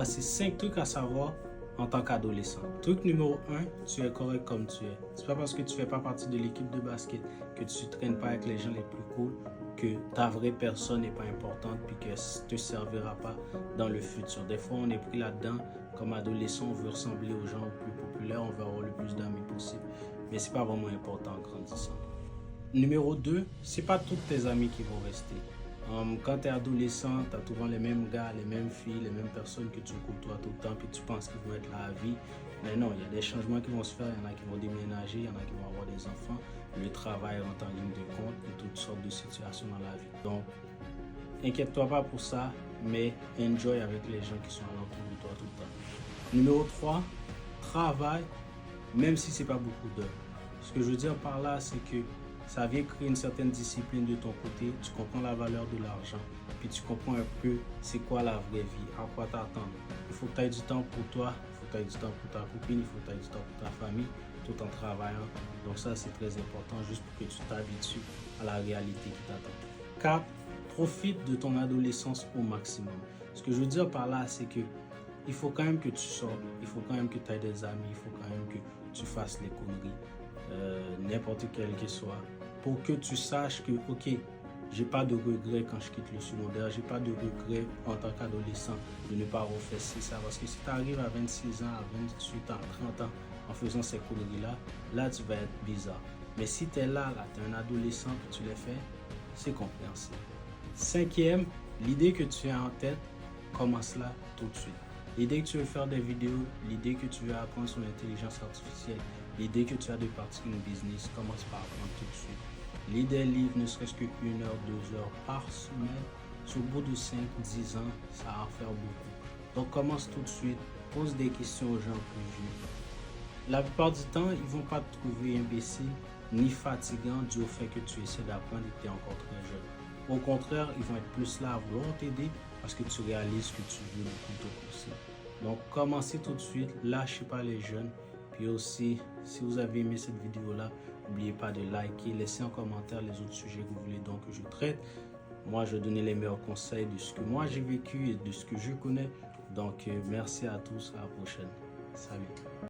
voici 5 trucs à savoir en tant qu'adolescent. Truc numéro 1, tu es correct comme tu es. C'est pas parce que tu fais pas partie de l'équipe de basket, que tu traînes pas avec les gens les plus cool, que ta vraie personne n'est pas importante puis que ça te servira pas dans le futur. Des fois, on est pris là-dedans. Comme adolescent, on veut ressembler aux gens les plus populaires, on veut avoir le plus d'amis possible. Mais c'est pas vraiment important en grandissant. Numéro 2, c'est pas tous tes amis qui vont rester. Quand tu es adolescent, tu as souvent les mêmes gars, les mêmes filles, les mêmes personnes que tu côtoies tout le temps, puis tu penses qu'ils vont être là à vie. Mais non, il y a des changements qui vont se faire, il y en a qui vont déménager, il y en a qui vont avoir des enfants, le travail rentre en ligne de compte et toutes sortes de situations dans la vie. Donc, inquiète-toi pas pour ça, mais enjoy avec les gens qui sont alentour de toi tout le temps. Numéro 3, travaille, même si c'est pas beaucoup d'heures. Ce que je veux dire par là, c'est que ça vient créer une certaine discipline de ton côté, tu comprends la valeur de l'argent, puis tu comprends un peu c'est quoi la vraie vie, à quoi t'attendre. Il faut que tu aies du temps pour toi, il faut que tu aies du temps pour ta copine, il faut que tu aies du temps pour ta famille, tout en travaillant. Donc ça, c'est très important, juste pour que tu t'habitues à la réalité qui t'attend. 4. Profite de ton adolescence au maximum. Ce que je veux dire par là, c'est que il faut quand même que tu sortes, il faut quand même que tu aies des amis, il faut quand même que tu fasses les conneries, n'importe quelle que soit, pour que tu saches que, ok, j'ai pas de regret quand je quitte le secondaire, j'ai pas de regret en tant qu'adolescent de ne pas refaire ça, parce que si tu arrives à 26 ans, à 28 ans, 30 ans en faisant ces conneries-là, là tu vas être bizarre. Mais si tu es là, tu es un adolescent que tu les fais, c'est compréhensible. 5e, l'idée que tu as en tête, commence là tout de suite. L'idée que tu veux faire des vidéos, l'idée que tu veux apprendre sur l'intelligence artificielle, l'idée que tu as de partir une business, commence par apprendre tout de suite. Lis des livres, ne serait-ce que 1 heure, 2 heures par semaine. Sur le bout de 5-10 ans, ça va en faire beaucoup. Donc commence tout de suite, pose des questions aux gens plus vieux. La plupart du temps, ils ne vont pas te trouver imbécile ni fatigant dû au fait que tu essaies d'apprendre et que tu es encore très jeune. Au contraire, ils vont être plus là à vouloir t'aider parce que tu réalises ce que tu veux le plus tôt possible. Donc, commencez tout de suite, lâchez pas les jeunes. Puis aussi, si vous avez aimé cette vidéo-là, n'oubliez pas de liker, laissez en commentaire les autres sujets que vous voulez donc que je traite. Moi, je vais donner les meilleurs conseils de ce que moi j'ai vécu et de ce que je connais. Donc, merci à tous, à la prochaine. Salut.